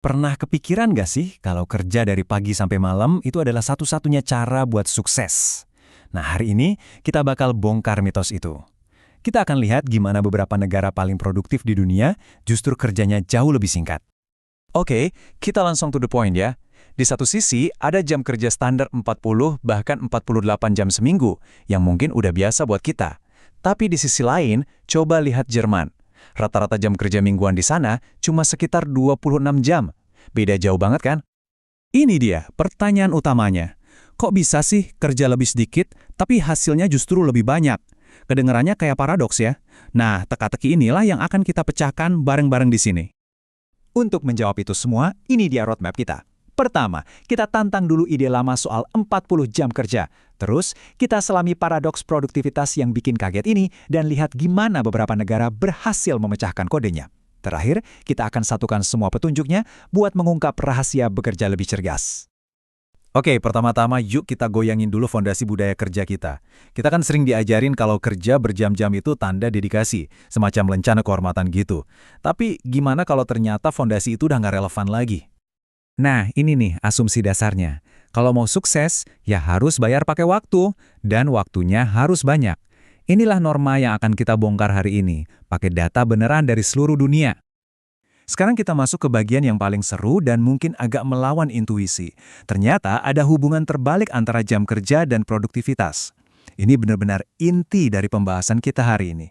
Pernah kepikiran gak sih kalau kerja dari pagi sampai malam itu adalah satu-satunya cara buat sukses? Nah, hari ini kita bakal bongkar mitos itu. Kita akan lihat gimana beberapa negara paling produktif di dunia justru kerjanya jauh lebih singkat. Oke, kita langsung to the point ya. Di satu sisi, ada jam kerja standar 40 bahkan 48 jam seminggu yang mungkin udah biasa buat kita. Tapi di sisi lain, coba lihat Jerman. Rata-rata jam kerja mingguan di sana cuma sekitar 26 jam. Beda jauh banget kan? Ini dia pertanyaan utamanya. Kok bisa sih kerja lebih sedikit, tapi hasilnya justru lebih banyak? Kedengarannya kayak paradoks ya. Nah, teka-teki inilah yang akan kita pecahkan bareng-bareng di sini. Untuk menjawab itu semua, ini dia roadmap kita. Pertama, kita tantang dulu ide lama soal 40 jam kerja. Terus, kita selami paradoks produktivitas yang bikin kaget ini dan lihat gimana beberapa negara berhasil memecahkan kodenya. Terakhir, kita akan satukan semua petunjuknya buat mengungkap rahasia bekerja lebih cerdas. Oke, pertama-tama yuk kita goyangin dulu fondasi budaya kerja kita. Kita kan sering diajarin kalau kerja berjam-jam itu tanda dedikasi, semacam lencana kehormatan gitu. Tapi gimana kalau ternyata fondasi itu udah nggak relevan lagi? Nah, ini nih asumsi dasarnya. Kalau mau sukses, ya harus bayar pakai waktu, dan waktunya harus banyak. Inilah norma yang akan kita bongkar hari ini, pakai data beneran dari seluruh dunia. Sekarang kita masuk ke bagian yang paling seru dan mungkin agak melawan intuisi. Ternyata ada hubungan terbalik antara jam kerja dan produktivitas. Ini benar-benar inti dari pembahasan kita hari ini.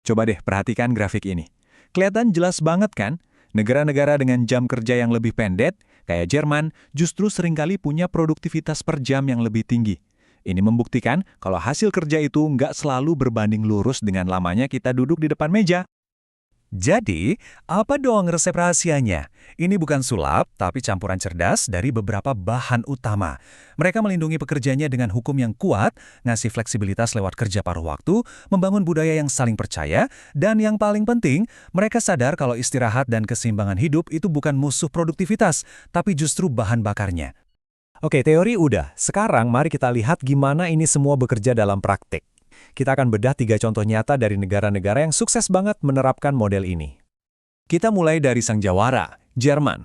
Coba deh perhatikan grafik ini. Kelihatan jelas banget kan? Negara-negara dengan jam kerja yang lebih pendek, kayak Jerman, justru seringkali punya produktivitas per jam yang lebih tinggi. Ini membuktikan kalau hasil kerja itu nggak selalu berbanding lurus dengan lamanya kita duduk di depan meja. Jadi, apa dong resep rahasianya? Ini bukan sulap, tapi campuran cerdas dari beberapa bahan utama. Mereka melindungi pekerjanya dengan hukum yang kuat, ngasih fleksibilitas lewat kerja paruh waktu, membangun budaya yang saling percaya, dan yang paling penting, mereka sadar kalau istirahat dan keseimbangan hidup itu bukan musuh produktivitas, tapi justru bahan bakarnya. Oke, teori udah. Sekarang mari kita lihat gimana ini semua bekerja dalam praktik. Kita akan bedah 3 contoh nyata dari negara-negara yang sukses banget menerapkan model ini. Kita mulai dari sang jawara, Jerman.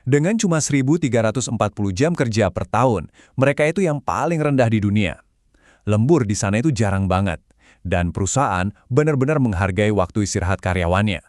Dengan cuma 1.340 jam kerja per tahun, mereka itu yang paling rendah di dunia. Lembur di sana itu jarang banget, dan perusahaan benar-benar menghargai waktu istirahat karyawannya.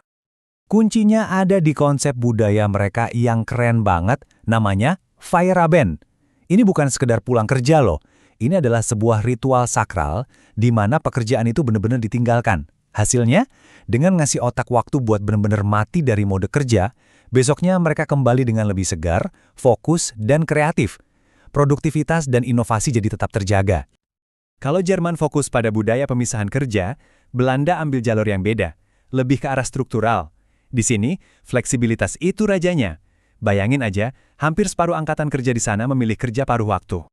Kuncinya ada di konsep budaya mereka yang keren banget, namanya Feierabend. Ini bukan sekedar pulang kerja loh. Ini adalah sebuah ritual sakral di mana pekerjaan itu benar-benar ditinggalkan. Hasilnya, dengan ngasih otak waktu buat benar-benar mati dari mode kerja, besoknya mereka kembali dengan lebih segar, fokus, dan kreatif. Produktivitas dan inovasi jadi tetap terjaga. Kalau Jerman fokus pada budaya pemisahan kerja, Belanda ambil jalur yang beda, lebih ke arah struktural. Di sini, fleksibilitas itu rajanya. Bayangin aja, hampir separuh angkatan kerja di sana memilih kerja paruh waktu.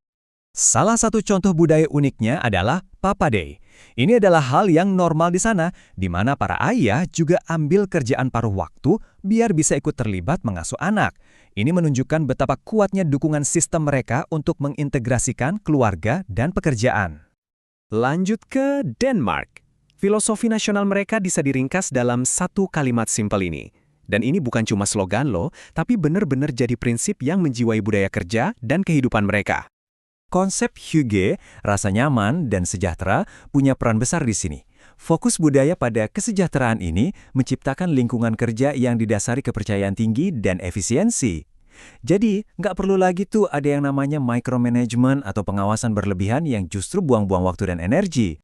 Salah satu contoh budaya uniknya adalah Papa Day. Ini adalah hal yang normal di sana, di mana para ayah juga ambil kerjaan paruh waktu biar bisa ikut terlibat mengasuh anak. Ini menunjukkan betapa kuatnya dukungan sistem mereka untuk mengintegrasikan keluarga dan pekerjaan. Lanjut ke Denmark. Filosofi nasional mereka bisa diringkas dalam satu kalimat simpel ini. Dan ini bukan cuma slogan loh, tapi benar-benar jadi prinsip yang menjiwai budaya kerja dan kehidupan mereka. Konsep hygge, rasa nyaman dan sejahtera, punya peran besar di sini. Fokus budaya pada kesejahteraan ini menciptakan lingkungan kerja yang didasari kepercayaan tinggi dan efisiensi. Jadi, nggak perlu lagi tuh ada yang namanya micromanagement atau pengawasan berlebihan yang justru buang-buang waktu dan energi.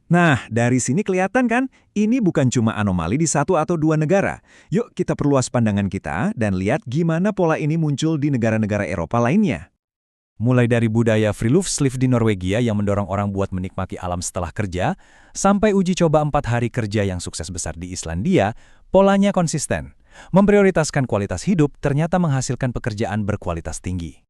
Nah, dari sini kelihatan kan, ini bukan cuma anomali di 1 atau 2 negara. Yuk kita perluas pandangan kita dan lihat gimana pola ini muncul di negara-negara Eropa lainnya. Mulai dari budaya friluftsliv di Norwegia yang mendorong orang buat menikmati alam setelah kerja, sampai uji coba 4 hari kerja yang sukses besar di Islandia, polanya konsisten. Memprioritaskan kualitas hidup ternyata menghasilkan pekerjaan berkualitas tinggi.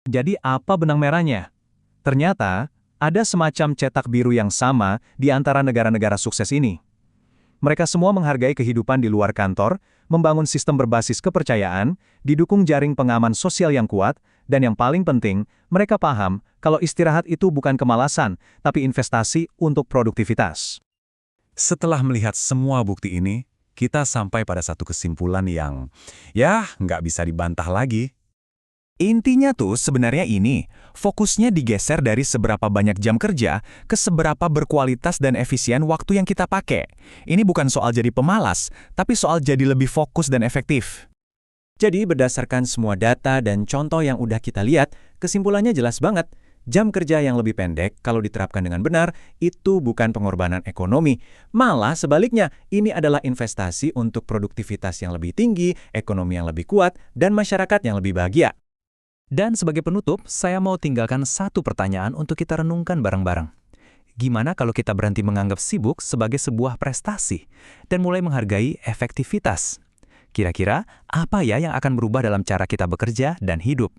Jadi apa benang merahnya? Ternyata, ada semacam cetak biru yang sama di antara negara-negara sukses ini. Mereka semua menghargai kehidupan di luar kantor, membangun sistem berbasis kepercayaan, didukung jaring pengaman sosial yang kuat, dan yang paling penting, mereka paham kalau istirahat itu bukan kemalasan, tapi investasi untuk produktivitas. Setelah melihat semua bukti ini, kita sampai pada satu kesimpulan yang, ya, nggak bisa dibantah lagi. Intinya tuh sebenarnya ini, fokusnya digeser dari seberapa banyak jam kerja ke seberapa berkualitas dan efisien waktu yang kita pakai. Ini bukan soal jadi pemalas, tapi soal jadi lebih fokus dan efektif. Jadi berdasarkan semua data dan contoh yang udah kita lihat, kesimpulannya jelas banget. Jam kerja yang lebih pendek, kalau diterapkan dengan benar, itu bukan pengorbanan ekonomi. Malah sebaliknya, ini adalah investasi untuk produktivitas yang lebih tinggi, ekonomi yang lebih kuat, dan masyarakat yang lebih bahagia. Dan sebagai penutup, saya mau tinggalkan satu pertanyaan untuk kita renungkan bareng-bareng. Gimana kalau kita berhenti menganggap sibuk sebagai sebuah prestasi dan mulai menghargai efektivitas? Kira-kira apa ya yang akan berubah dalam cara kita bekerja dan hidup?